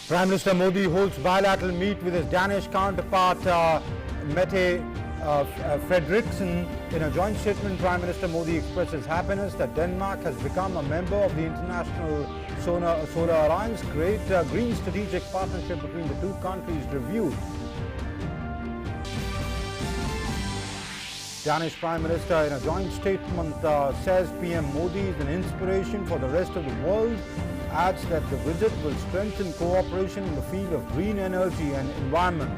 Prime Minister Modi holds bilateral meet with his Danish counterpart Mette Frederiksen. In a joint statement, Prime Minister Modi expresses happiness that Denmark has become a member of the International Solar Alliance. Great green strategic partnership between the two countries reviewed. Danish Prime Minister in a joint statement says PM Modi is an inspiration for the rest of the world. Adds that the visit will strengthen cooperation in the field of green energy and environment.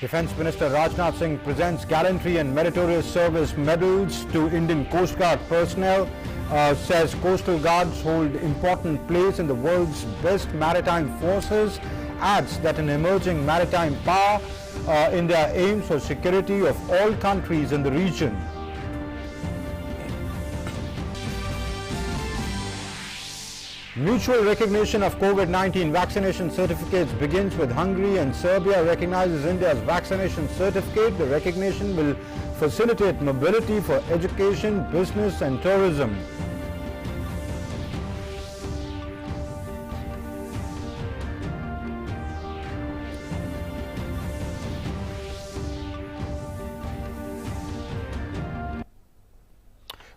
Defence Minister Rajnath Singh presents gallantry and meritorious service medals to Indian Coast Guard personnel. Says coastal guards hold important place in the world's best maritime forces. Adds that an emerging maritime power, India aims for security of all countries in the region. Mutual recognition of COVID-19 vaccination certificates begins with Hungary, and Serbia recognizes India's vaccination certificate. The recognition will facilitate mobility for education, business and tourism.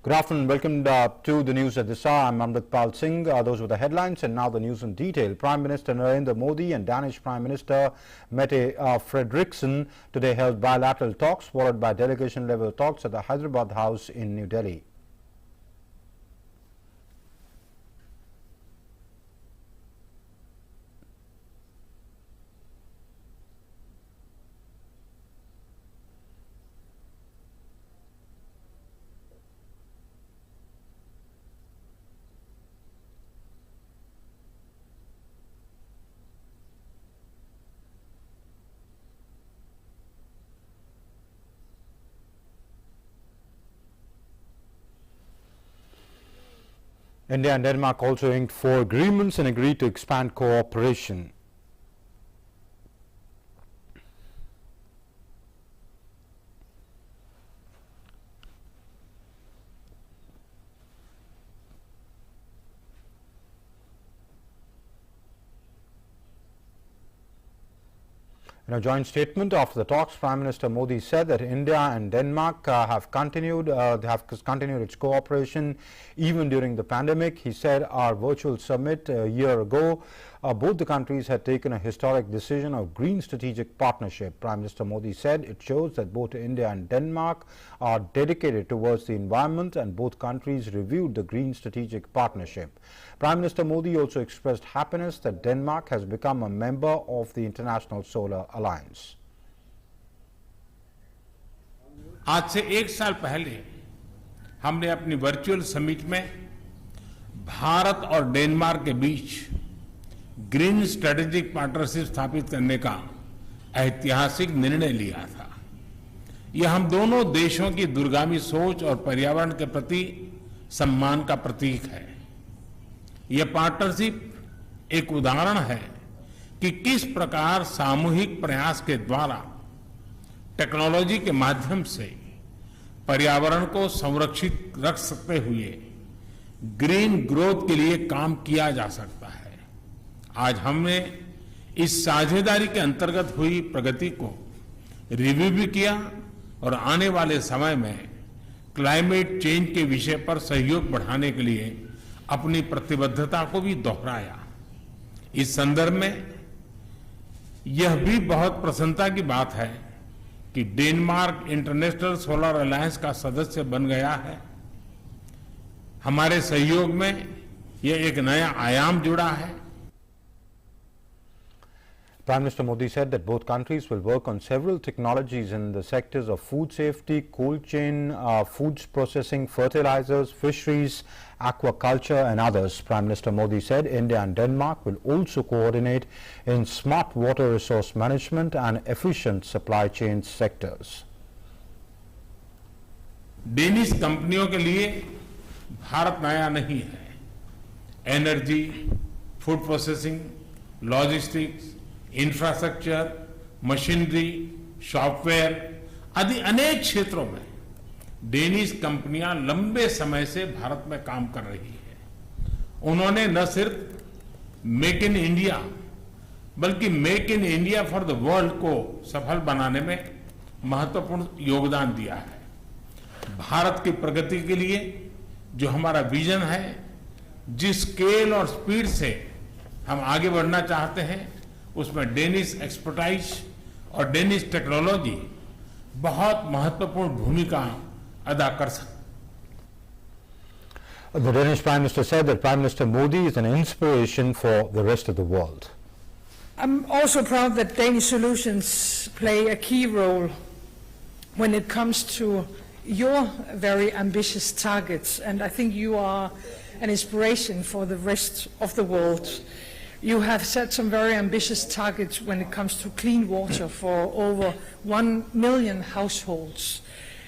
Good afternoon. Welcome to the news at this hour. I'm Amritpal Singh. Those were the headlines, and now the news in detail. Prime Minister Narendra Modi and Danish Prime Minister Mette Frederiksen today held bilateral talks, followed by delegation-level talks at the Hyderabad House in New Delhi. India and Denmark also inked 4 agreements and agreed to expand cooperation. In a joint statement after the talks, Prime Minister Modi said that India and Denmark have continued its cooperation even during the pandemic. He said our virtual summit a year ago, both the countries had taken a historic decision of green strategic partnership. Prime Minister Modi said it shows that both India and Denmark are dedicated towards the environment, and both countries reviewed the green strategic partnership. Prime Minister Modi also expressed happiness that Denmark has become a member of the International Solar Alliance. आज से 1 साल पहले हमने अपनी virtual summit में भारत और Denmark के बीच green strategic partnership स्थापित करने का ऐतिहासिक निर्णय लिया था। यह हम दोनों देशों की दूरगामी सोच और पर्यावरण के प्रति सम्मान का प्रतीक है। यह पार्टनरशिप एक उदाहरण है कि किस प्रकार सामूहिक प्रयास के द्वारा टेक्नोलॉजी के माध्यम से पर्यावरण को संरक्षित रख सकते हुए ग्रीन ग्रोथ के लिए काम किया जा सकता है। आज हमने इस साझेदारी के अंतर्गत हुई प्रगति को रिव्यू भी किया और आने वाले समय में क्लाइमेट चेंज के विषय पर सहयोग बढ़ाने के लिए अपनी प्रतिबद्धता को भी दोहराया। इस संदर्भ में यह भी बहुत प्रसन्नता की बात है कि डेनमार्क इंटरनेशनल सोलर अलायंस का सदस्य बन गया है। हमारे सहयोग में यह एक नया आयाम जुड़ा है। Prime Minister Modi said that both countries will work on several technologies in the sectors of food safety, cold chain, foods processing, fertilizers, fisheries, aquaculture and others. Prime Minister Modi said India and Denmark will also coordinate in smart water resource management and efficient supply chain sectors. Danish कंपनियों के लिए भारत नया नहीं है। Energy, food processing, logistics, infrastructure, machinery, software आदि अनेक क्षेत्रों में डेनिश कंपनियां लंबे समय से भारत में काम कर रही है। उन्होंने न सिर्फ मेक इन इंडिया बल्कि make in India for the world को सफल बनाने में महत्वपूर्ण योगदान दिया है। भारत की प्रगति के लिए जो हमारा विजन है, जिस स्केल और स्पीड से हम आगे बढ़ना चाहते हैं, उसमें डेनिश एक्सपर्टाइज और डेनिश टेक्नोलॉजी बहुत महत्वपूर्ण भूमिका अदा कर सकते। The Danish Prime Minister said that Prime Minister Modi is an inspiration for the rest of the world. I'm also proud that Danish solutions play a key role when it comes to your very ambitious targets, and I think you are an inspiration for the rest of the world. You have set some very ambitious targets when it comes to clean water for over 1 million households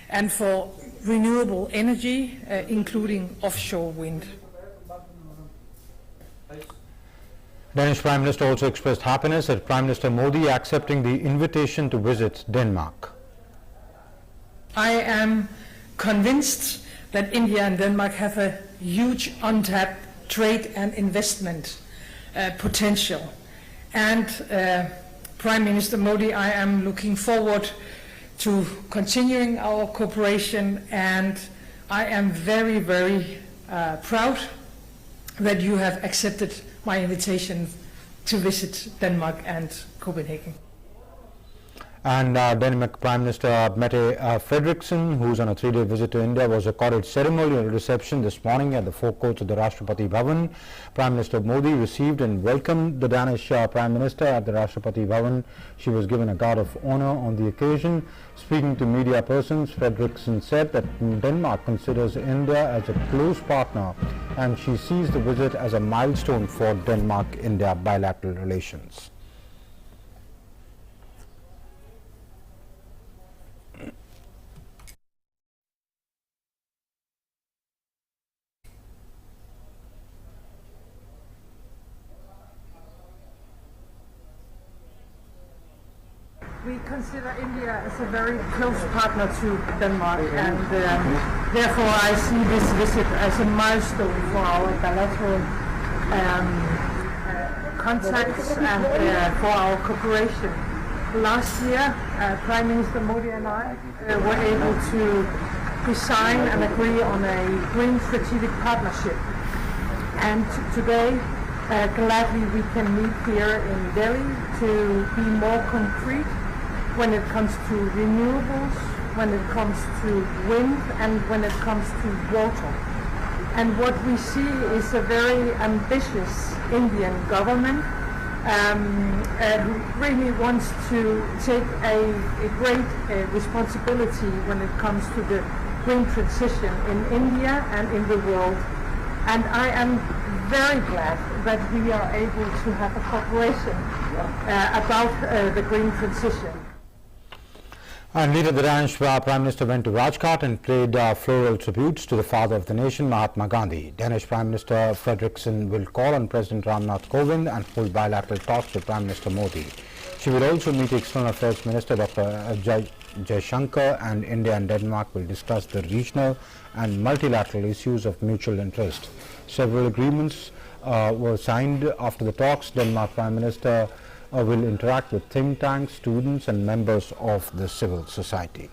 and for renewable energy, including offshore wind. Danish Prime Minister also expressed happiness at Prime Minister Modi accepting the invitation to visit Denmark. I am convinced that India and Denmark have a huge untapped trade and investment potential. And Prime Minister Modi, I am looking forward to continuing our cooperation, and I am very, very proud that you have accepted my invitation to visit Denmark and Copenhagen. And Denmark Prime Minister Mette Frederiksen, who's on a 3-day visit to India, was accorded ceremonial reception this morning at the forecourts of the Rashtrapati Bhavan. Prime Minister Modi received and welcomed the Danish Prime Minister at the Rashtrapati Bhavan. She was given a guard of honor on the occasion. Speaking to media persons, Frederiksen said that Denmark considers India as a close partner, and she sees the visit as a milestone for Denmark-India bilateral relations. We consider India as a very close partner to Denmark, and therefore I see this visit as a milestone for our bilateral contacts and for our cooperation. Last year, Prime Minister Modi and I were able to sign and agree on a green strategic partnership. And today, gladly we can meet here in Delhi to be more concrete when it comes to renewables, when it comes to wind, and when it comes to water. And what we see is a very ambitious Indian government who really wants to take a great responsibility when it comes to the green transition in India and in the world. And I am very glad that we are able to have a cooperation about the green transition. And later the Danish Prime Minister went to Rajghat and paid floral tributes to the father of the nation, Mahatma Gandhi. Danish Prime Minister Frederiksen will call on President Ramnath Kovind and hold bilateral talks with Prime Minister Modi. She will also meet External Affairs Minister Dr. Jaishankar, and India and Denmark will discuss the regional and multilateral issues of mutual interest. Several agreements were signed after the talks. Denmark Prime Minister will interact with think tanks, students and members of the civil society.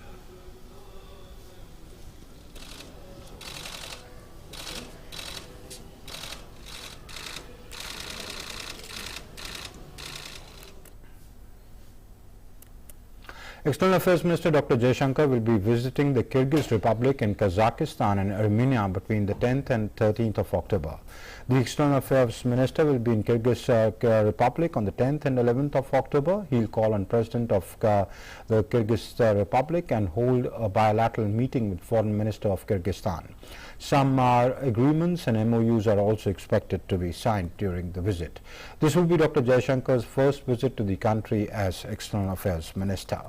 External Affairs Minister Dr. Jaishankar will be visiting the Kyrgyz Republic in Kazakhstan and Armenia between the 10th and 13th of October. The External Affairs Minister will be in Kyrgyz Republic on the 10th and 11th of October. He'll call on President of the Kyrgyz Republic and hold a bilateral meeting with Foreign Minister of Kyrgyzstan. Some agreements and MOUs are also expected to be signed during the visit. This will be Dr. Jaishankar's first visit to the country as External Affairs Minister.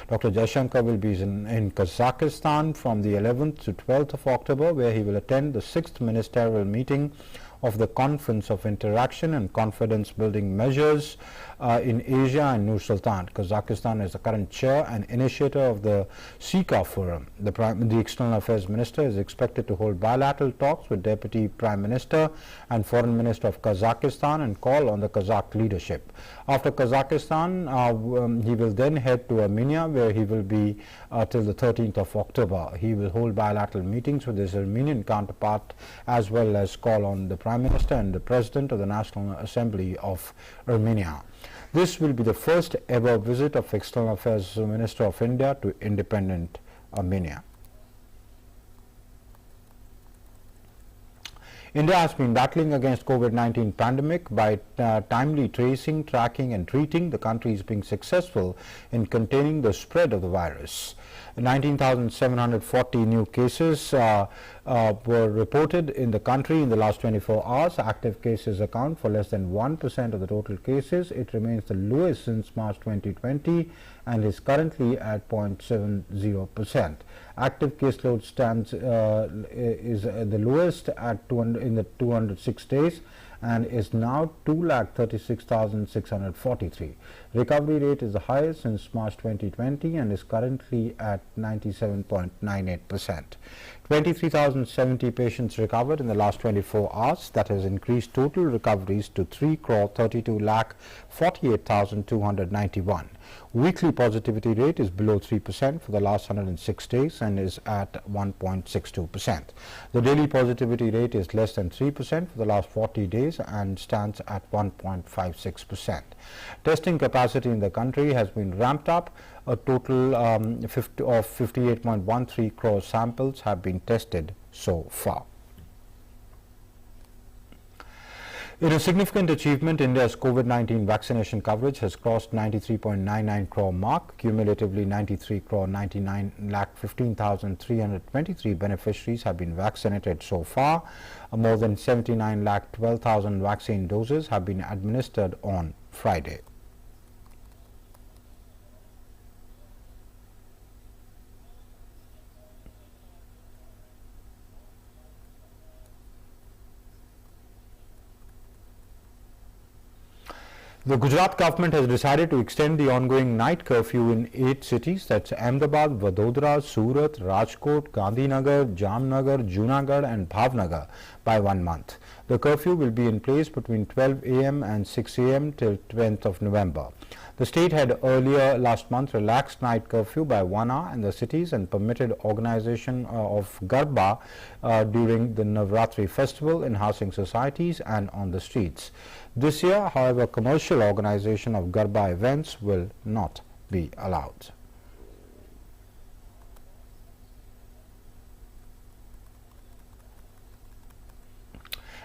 Dr. Jaishankar will be in Kazakhstan from the 11th to 12th of October, where he will attend the 6th ministerial meeting of the Conference of Interaction and Confidence Building Measures in Asia and Nur Sultan. Kazakhstan is the current chair and initiator of the SICA Forum. The External Affairs Minister is expected to hold bilateral talks with Deputy Prime Minister and Foreign Minister of Kazakhstan and call on the Kazakh leadership. After Kazakhstan, he will then head to Armenia, where he will be till the 13th of October. He will hold bilateral meetings with his Armenian counterpart, as well as call on the Prime Minister and the President of the National Assembly of Armenia. This will be the first ever visit of External Affairs Minister of India to independent Armenia. India has been battling against COVID-19 pandemic by timely tracing, tracking and treating. The country is being successful in containing the spread of the virus. 19,740 new cases were reported in the country in the last 24 hours. Active cases account for less than 1% of the total cases. It remains the lowest since March 2020 and is currently at 0.70%. Active caseload stands is the lowest at in the 206 days and is now 2,36,643. Recovery rate is the highest since March 2020 and is currently at 97.98%. 23,070 patients recovered in the last 24 hours. That has increased total recoveries to 3,32,48,291. Weekly positivity rate is below 3% for the last 106 days and is at 1.62%. The daily positivity rate is less than 3% for the last 40 days and stands at 1.56%. Testing capacity in the country has been ramped up. A total of 58.13 crore samples have been tested so far. In a significant achievement, India's COVID-19 vaccination coverage has crossed 93.99 crore mark. Cumulatively, 93 crore 99 lakh 15,323 beneficiaries have been vaccinated so far. More than 79 lakh 12,000 vaccine doses have been administered on Friday. The Gujarat government has decided to extend the ongoing night curfew in 8 cities, that's Ahmedabad, Vadodara, Surat, Rajkot, Gandhinagar, Jamnagar, Junagadh and Bhavnagar by 1 month. The curfew will be in place between 12 a.m. and 6 a.m. till 20th of November. The state had earlier last month relaxed night curfew by 1 hour in the cities and permitted organization of Garba during the Navratri festival in housing societies and on the streets. This year, however, commercial organization of Garba events will not be allowed.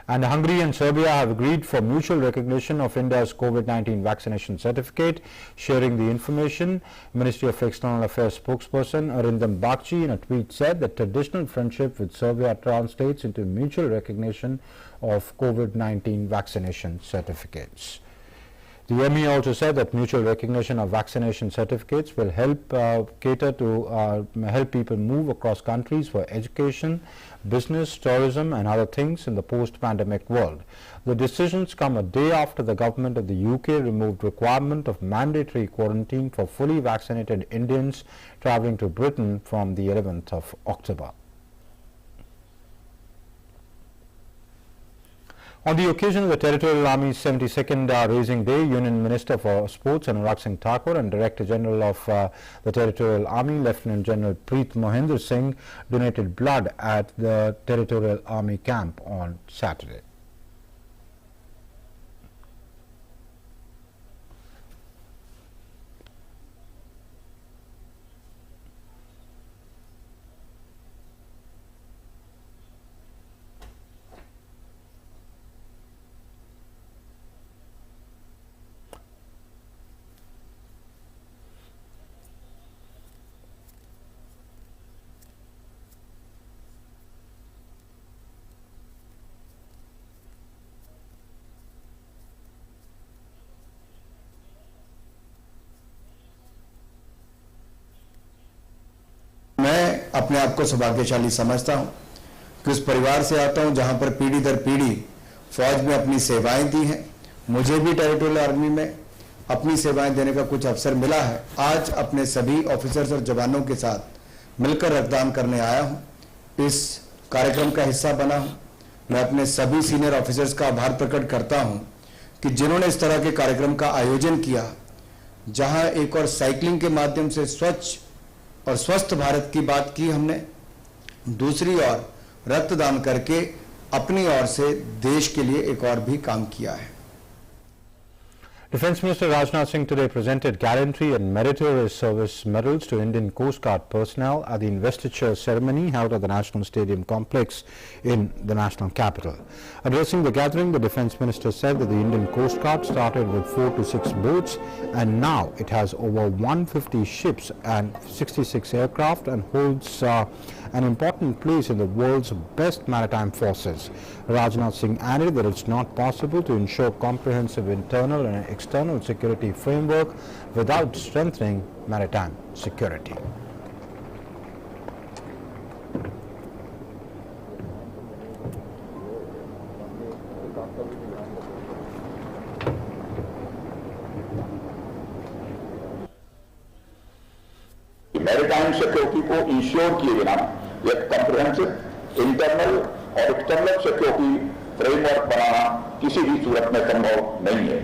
And Hungary and Serbia have agreed for mutual recognition of India's COVID-19 vaccination certificate. Sharing the information, Ministry of External Affairs spokesperson Arindam Bakshi in a tweet said that traditional friendship with Serbia translates into mutual recognition of COVID-19 vaccination certificates. The ME also said that mutual recognition of vaccination certificates will help cater to help people move across countries for education, business, tourism and other things in the post-pandemic world. The decisions come a day after the government of the UK removed requirement of mandatory quarantine for fully vaccinated Indians travelling to Britain from the 11th of October. On the occasion of the Territorial Army's 72nd Raising Day, Union Minister for Sports Anurag Singh Thakur and Director General of the Territorial Army, Lieutenant General Preet Mohinder Singh, donated blood at the Territorial Army camp on Saturday. मैं अपने आप को सौभाग्यशाली समझता हूं कि उस परिवार से आता हूं जहां पर पीढ़ी दर पीढ़ी फौज में अपनी सेवाएं दी हैं। मुझे भी टेरिटोरियल आर्मी में अपनी सेवाएं देने का कुछ अवसर मिला है। आज अपने सभी ऑफिसर्स और जवानों के साथ मिलकर रक्तदान करने आया हूं, इस कार्यक्रम का हिस्सा बना हूं। मैं अपने सभी सीनियर ऑफिसर्स का आभार प्रकट करता हूं कि जिन्होंने इस तरह के कार्यक्रम का आयोजन किया, जहां एक और साइकिलिंग के माध्यम से स्वच्छ और स्वस्थ भारत की बात की हमने, दूसरी ओर रक्तदान करके अपनी ओर से देश के लिए एक और भी काम किया है। Defence Minister Rajnath Singh today presented gallantry and meritorious service medals to Indian Coast Guard personnel at the investiture ceremony held at the National Stadium complex in the national capital. Addressing the gathering, the Defence Minister said that the Indian Coast Guard started with 4 to 6 boats and now it has over 150 ships and 66 aircraft and holds an important place in the world's best maritime forces. Rajnath Singh added that it's not possible to ensure comprehensive internal and external security framework without strengthening maritime security. Maritime security को ensure किए बिना एक comprehensive internal और external security framework बनाना किसी भी सूरत में संभव नहीं है।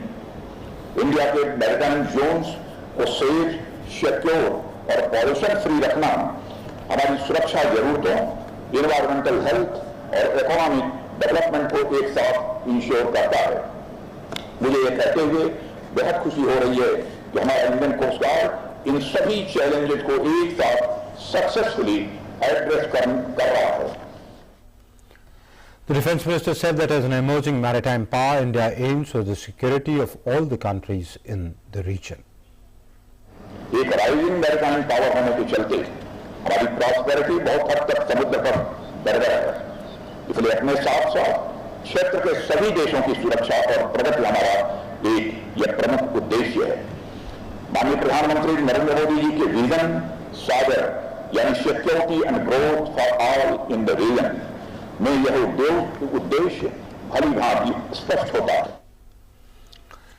इंडिया के मैरीटाइम जोन्स को सेफ, सिक्योर और पॉल्यूशन फ्री रखना हमारी सुरक्षा जरूरतों, इन्वायरमेंटल हेल्थ और इकोनॉमिक डेवलपमेंट को एक साथ इंश्योर करता है। मुझे ये कहते हुए बेहद खुशी हो रही है कि हमारा इंडियन कोस्ट गार्ड इन सभी चैलेंजेस को एक साथ सक्सेसफुली एड्रेस कर रहा है। The Defence Minister said that as an emerging maritime power, India aims for the security of all the countries in the region. एक राइजिंग मैरीटाइम पावर होने के चलते हमारी प्रॉस्पेरिटी बहुत हद तक समुद्र पर निर्भर है। इसलिए अपने साथ साथ क्षेत्र के सभी देशों की सुरक्षा और प्रगति हमारा एक यह प्रमुख उद्देश्य है। माननीय प्रधानमंत्री नरेंद्र मोदी जी के विजन सागर यानी security and growth for all in the region में यह उद्देश्य भली भांति स्पष्ट होता है।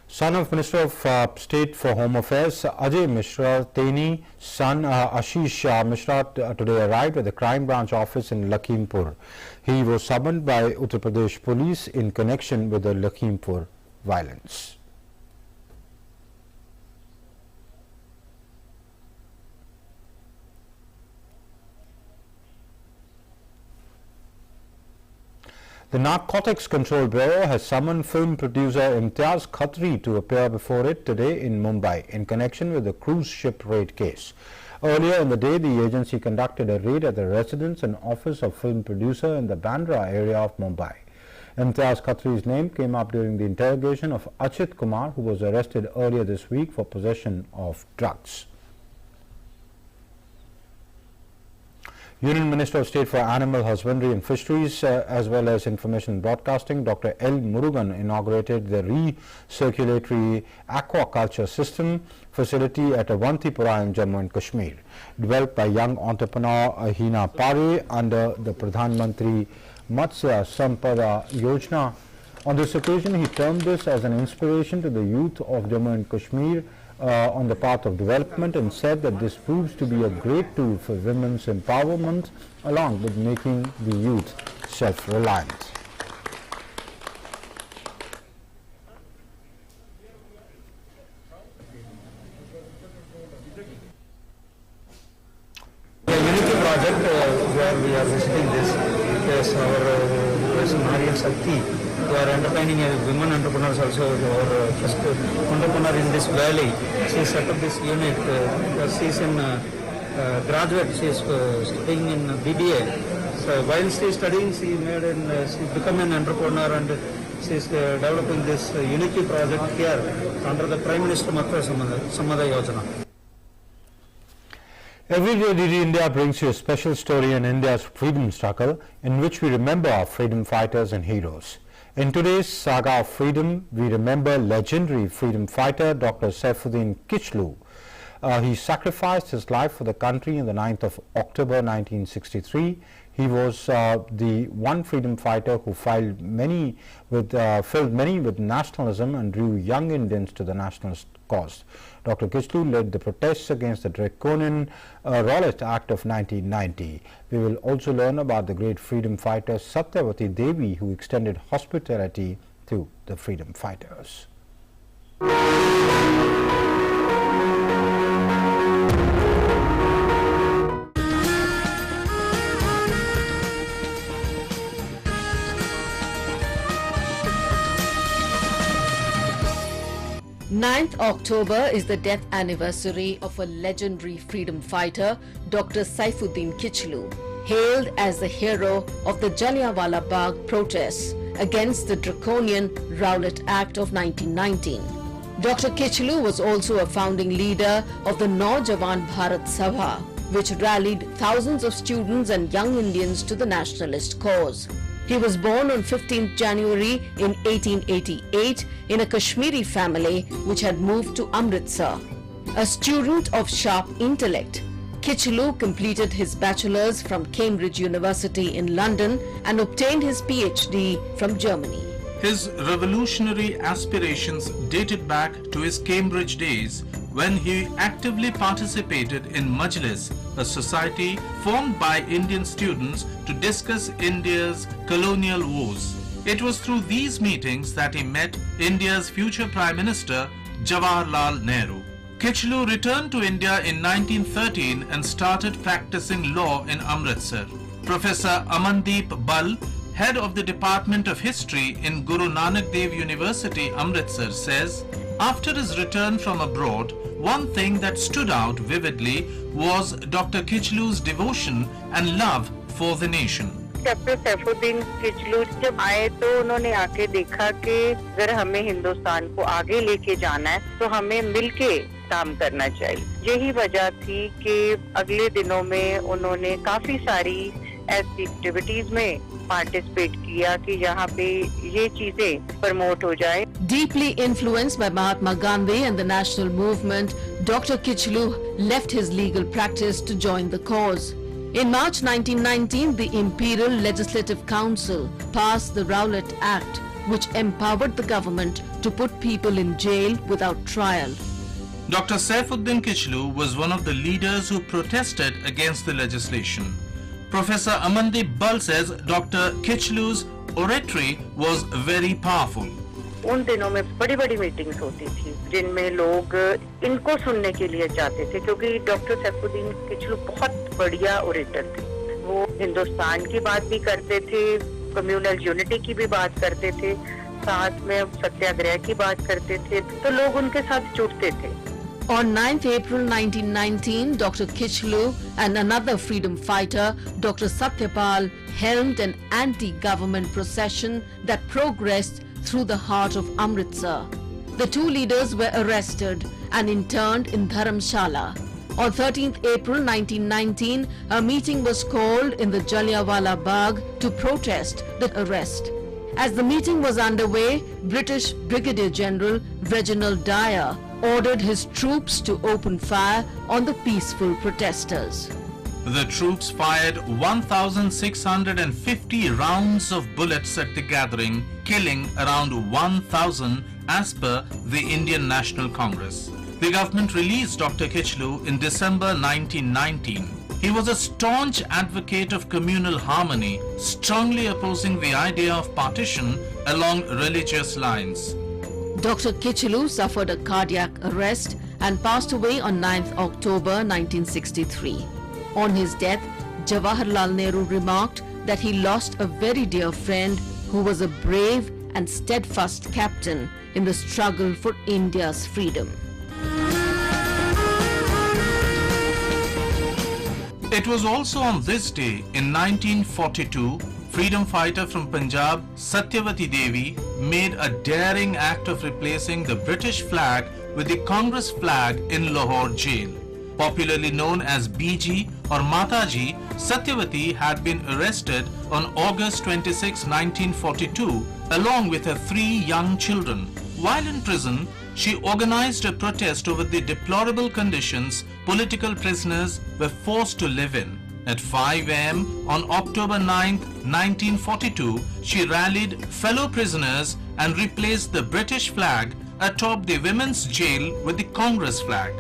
Son of Minister of State for Home Affairs Ajay Mishra Teni, son Ashish Mishra today arrived at the crime branch office in Lakhimpur. He was summoned by Uttar Pradesh police in connection with the Lakhimpur violence. The Narcotics Control Bureau has summoned film producer Imtiaz Khatri to appear before it today in Mumbai in connection with the cruise ship raid case. Earlier in the day, the agency conducted a raid at the residence and office of film producer in the Bandra area of Mumbai. Imtiaz Khatri's name came up during the interrogation of Achit Kumar, who was arrested earlier this week for possession of drugs. Union Minister of State for Animal Husbandry and Fisheries as well as Information Broadcasting, Dr. L. Murugan, inaugurated the recirculatory aquaculture system facility at Avantipura in Jammu and Kashmir. Developed by young entrepreneur Hina Pare under the Pradhan Mantri Matsya Sampada Yojana. On this occasion, he termed this as an inspiration to the youth of Jammu and Kashmir on the path of development and said that this proves to be a great tool for women's empowerment along with making the youth self-reliant. The Unity project where we are visiting this is our person Mariam Sakti, who are entertaining women entrepreneurs also, or first entrepreneur in this valley. She set up this unit. She is in graduate. She is studying in BBA. So while she is studying, she become an entrepreneur and she is developing this Unity project here under the Prime Minister Matsya Sampada Yojana. Every day DD India brings you a special story in India's freedom struggle in which we remember our freedom fighters and heroes. In today's saga of freedom, we remember legendary freedom fighter Dr. Saifuddin Kichlu. He sacrificed his life for the country on the 9th of October 1963. He was the one freedom fighter who filled many with nationalism and drew young Indians to the nationalist cause. Dr. Kichlu led the protests against the draconian Rowlatt Act of 1990. We will also learn about the great freedom fighter Satyavati Devi, who extended hospitality to the freedom fighters. 9th October is the death anniversary of a legendary freedom fighter, Dr. Saifuddin Kichlu, hailed as the hero of the Jallianwala Bagh protests against the draconian Rowlatt Act of 1919. Dr. Kichlu was also a founding leader of the Naujawan Bharat Sabha, which rallied thousands of students and young Indians to the nationalist cause. He was born on 15th January in 1888 in a Kashmiri family which had moved to Amritsar. A student of sharp intellect, Kichlu completed his bachelor's from Cambridge University in London and obtained his PhD from Germany. His revolutionary aspirations dated back to his Cambridge days when he actively participated in Majlis, a society formed by Indian students to discuss India's colonial woes. It was through these meetings that he met India's future Prime Minister Jawaharlal Nehru. Kichlu returned to India in 1913 and started practicing law in Amritsar. Professor Amandeep Bal, head of the Department of History in Guru Nanak Dev University, Amritsar, says, after his return from abroad, one thing that stood out vividly was Dr. Kichlu's devotion and love for the nation. Doctor Saifuddin Kitchlew जब आए तो उन्होंने आके देखा कि अगर हमें हिंदुस्तान को आगे लेके जाना है तो हमें मिलके काम करना चाहिए। यही वजह थी कि अगले दिनों में उन्होंने काफी सारी ऐसी एक्टिविटीज में पार्टिसिपेट किया कि यहाँ पे ये चीजें प्रमोट हो जाए। Deeply influenced by Mahatma Gandhi and the national movement, Dr. Kichlu left his legal practice to join the cause. In March 1919, the Imperial Legislative Council passed the Rowlatt Act, which empowered the government to put people in jail without trial. Dr. Saifuddin Kichlu was one of the leaders who protested against the legislation. Professor Amandeep Bal says Dr. Kichlu's oratory was very powerful. उन दिनों में बड़ी-बड़ी meetings होती थी जिनमें लोग इनको सुनने के लिए जाते थे क्योंकि डॉक्टर सैफुद्दीन किचलू बहुत बढ़िया ओरेटर थे। वो हिंदुस्तान की बात भी करते थे, कम्युनल यूनिटी की भी बात करते थे, साथ में सत्याग्रह की बात करते थे, तो लोग उनके साथ जुड़ते थे। On 9th April 1919, Dr. Kichlu and another freedom fighter, Dr. Satyapal, helmed an anti-government procession that progressed through the heart of Amritsar. The two leaders were arrested and interned in Dharamshala. On 13th April 1919, a meeting was called in the Jallianwala Bagh to protest the arrest. As the meeting was underway, British Brigadier General Reginald Dyer ordered his troops to open fire on the peaceful protesters. The troops fired 1,650 rounds of bullets at the gathering, killing around 1,000 as per the Indian National Congress. The government released Dr. Kichlu in December 1919. He was a staunch advocate of communal harmony, strongly opposing the idea of partition along religious lines. Dr. Kichlu suffered a cardiac arrest and passed away on 9th October 1963. On his death, Jawaharlal Nehru remarked that he lost a very dear friend who was a brave and steadfast captain in the struggle for India's freedom. It was also on this day in 1942, freedom fighter from Punjab, Satyavati Devi, made a daring act of replacing the British flag with the Congress flag in Lahore jail. Popularly known as BG or Mataji, Satyavati had been arrested on August 26, 1942, along with her 3 young children. While in prison, she organized a protest over the deplorable conditions political prisoners were forced to live in. At 5 a.m. on October 9, 1942, she rallied fellow prisoners and replaced the British flag atop the women's jail with the Congress flag.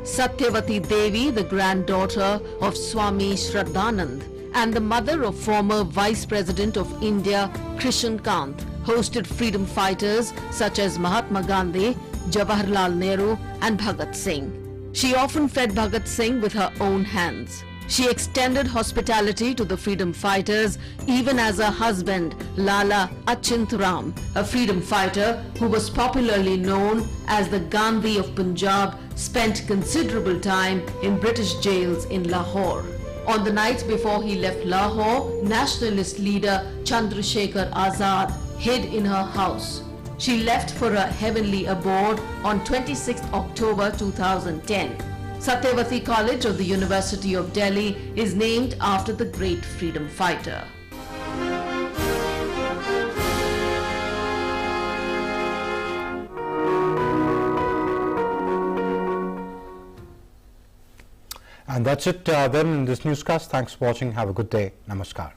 Satyavati Devi, the granddaughter of Swami Shraddhanand and the mother of former Vice President of India Krishan Kant, hosted freedom fighters such as Mahatma Gandhi, Jawaharlal Nehru and Bhagat Singh. She often fed Bhagat Singh with her own hands. She extended hospitality to the freedom fighters even as her husband Lala Achint Ram, a freedom fighter who was popularly known as the Gandhi of Punjab, spent considerable time in British jails in Lahore. On the night before he left Lahore, nationalist leader Chandrasekhar Azad hid in her house. She left for a heavenly abode on 26 October 2010. Satyavati College of the University of Delhi is named after the great freedom fighter. And that's it then in this newscast. Thanks for watching. Have a good day. Namaskar.